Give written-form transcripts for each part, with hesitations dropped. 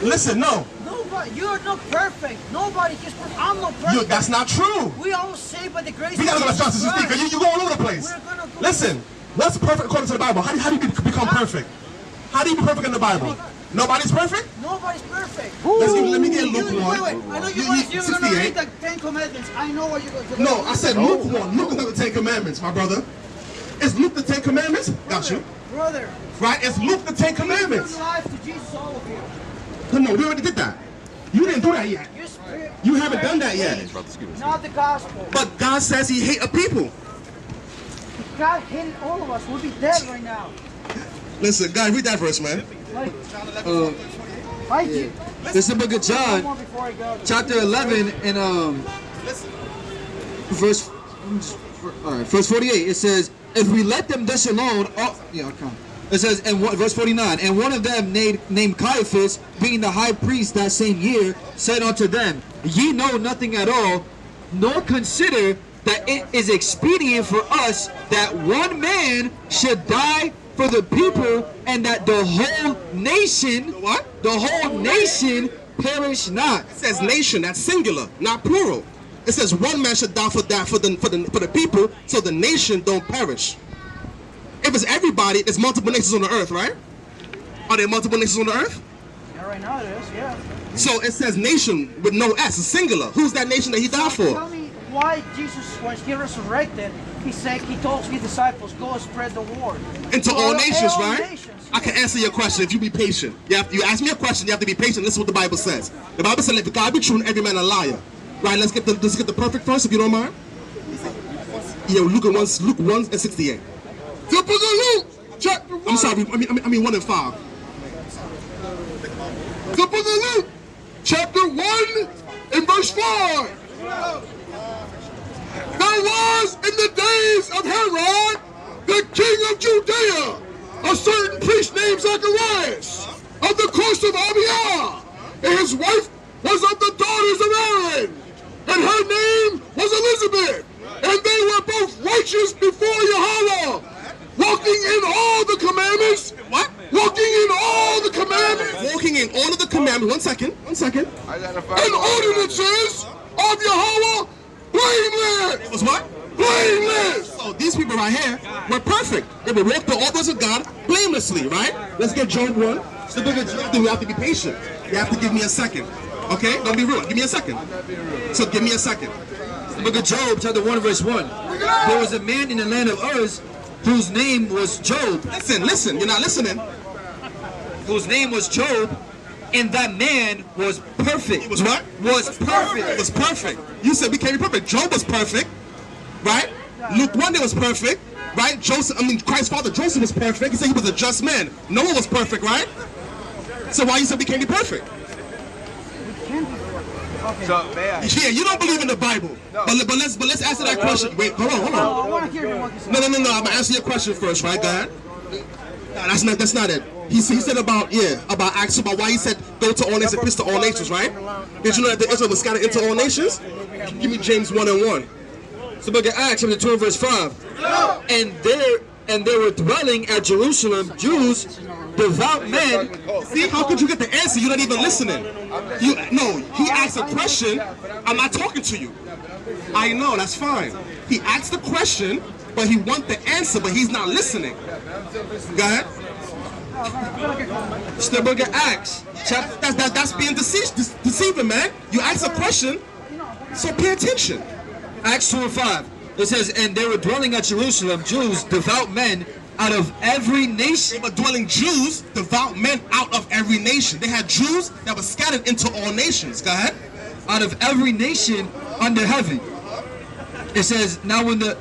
Listen, no. Nobody, you're not perfect. Nobody is perfect. I'm not perfect. That's not true. We all saved by the grace We of gotta go to John Jesus 16 because you're going all over the place. Listen, what's perfect according to the Bible? How do you become perfect? How do you be perfect in the Bible? Nobody's perfect? Nobody's perfect. Let me get Luke 1. Wait. I know you're going to read the 10 Commandments. I know what you're going to do. No, I said Luke 1. Luke is not the 10 Commandments, my brother. Is Luke the 10 Commandments? Got you. Brother. Right? It's Luke the 10 Commandments. Give your life to Jesus, all of you. No, we already did that. You didn't do that yet. You haven't done that yet. Not the gospel. But God says he hates a people. If God hated all of us, we'd be dead right now. Listen, guys, read that verse, man. This is the book of John, chapter 11, and verse 48. It says, "If we let them thus alone," it says, and verse 49, "And one of them named Caiaphas, being the high priest that same year, said unto them, Ye know nothing at all, nor consider that it is expedient for us that one man should die for the people, and that the whole nation," what? "The whole nation perish not." It says nation, that's singular, not plural. It says one man should die for that for the people, so the nation don't perish. If it's everybody, there's multiple nations on the earth, right? Are there multiple nations on the earth? Yeah, right now it is, yeah. So it says nation with no S, it's singular. Who's that nation that he died for? Tell me why Jesus, when he resurrected, he told his disciples, go and spread the word. Into all nations, all right? Nations, yeah. I can answer your question if you be patient. You ask me a question, you have to be patient. Listen what the Bible says. The Bible says, "Let God be true and every man a liar." Right? Let's get the perfect verse if you don't mind. Yeah, Luke 1 and 68. The book of Luke, chapter 1. I'm sorry, I mean 1 and 5. The book of Luke, chapter 1 and verse 5. There was in the days of Herod, the king of Judea, a certain priest named Zacharias, of the coast of Abia, and his wife was of the daughters of Aaron, and her name was Elizabeth, and they were both righteous before Yahweh, walking in all the commandments. What? Walking in all the commandments. Walking in all of the commandments. One second. And ordinances of Yahweh, blameless. It was what? Blameless. So these people right here were perfect. They would walk the orders of God blamelessly, right? Let's get Job 1. It's the book of Job. Then we have to be patient. You have to give me a second. Okay? Don't be rude. Give me a second. So give me a second. The book of Job, chapter 1, verse 1. There was a man in the land of Uz whose name was Job. Listen. You're not listening. Whose name was Job, and that man was perfect. He was what? Was perfect. It was perfect. You said we can't be perfect. Job was perfect, right? Luke 1 day was perfect, right? Christ's father Joseph was perfect. He said he was a just man. Noah was perfect, right? So why you said we can't be perfect? Okay. So, man. Yeah, you don't believe in the Bible. No. But let's answer that question. Wait, hold on. I want to hear you what you say. No. I'm gonna answer your question first, right? Go ahead. No, that's not it. He said about Acts, about why he said go to all nations and preach to all nations, right? Did you know that the Israel was scattered into all nations? Give me James 1 and 1. So look at Acts chapter 2 verse 5. And there were dwelling at Jerusalem Jews, devout men. See, how could you get the answer? You're not even listening. He asked a question. I'm not talking to you. I know, that's fine. He asked the question, but he wants the answer, but he's not listening. Go ahead. It's the book of Acts. That's being deceiving, man. You ask a question, so pay attention. Acts 2 and 5. It says, and they were dwelling at Jerusalem Jews, devout men, out of every nation. They were dwelling Jews, devout men out of every nation. They had Jews that were scattered into all nations. Go ahead. Out of every nation under heaven. It says, now when the...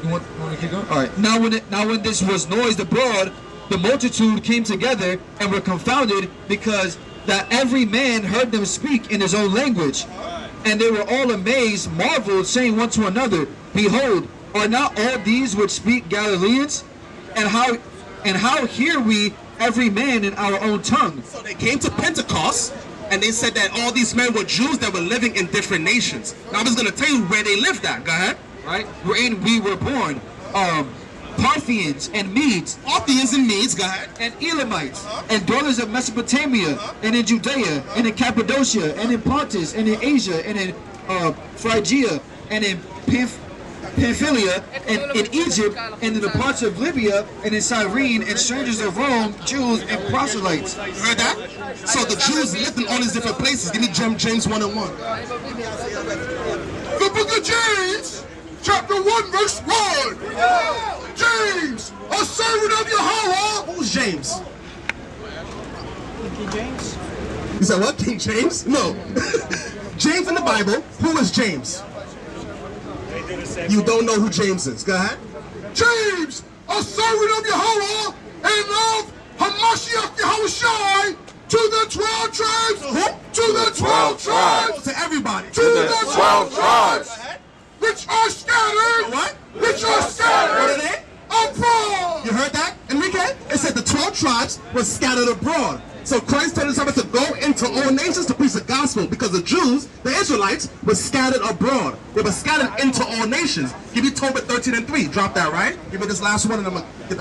You want to keep going? All right. Now when this was noised abroad, the multitude came together and were confounded, because that every man heard them speak in his own language. And they were all amazed, marveled, saying one to another, Behold, are not all these which speak Galileans? And how hear we every man in our own tongue? So they came to Pentecost, and they said that all these men were Jews that were living in different nations. Now I'm just going to tell you where they lived at. Go ahead. Right? Wherein we were born. Parthians and Medes, Parthians and Medes, go ahead. and Elamites, and dwellers of Mesopotamia, and in Judea, and in Cappadocia, and in Pontus, and in Asia, and in Phrygia, and in Pamphylia, and in Egypt, and in the parts of Libya, and in Cyrene, and strangers of Rome, Jews, and proselytes. You heard that? So the Jews lived in all these different places. Give me James 1:1. The book of James, chapter 1, verse 1. James, a servant of Yahweh. Who's James? King James. You said what? King James? No. James in the Bible. Who is James? You don't know who James is. Go ahead. James, a servant of Yahweh and of Hamashiach Yahushai, to the 12 tribes. Who? To the 12 tribes. To everybody. To the 12 tribes. ahead. Which are scattered. What? Which are What are scattered they? abroad. You heard that, Enrique? It said the 12 tribes were scattered abroad. So Christ told his disciples to go into all nations to preach the gospel, because the Jews, the Israelites, were scattered abroad. They were scattered into all nations. Give me Tobit 13:3. Drop that, right? Give me this last one and I'm going to get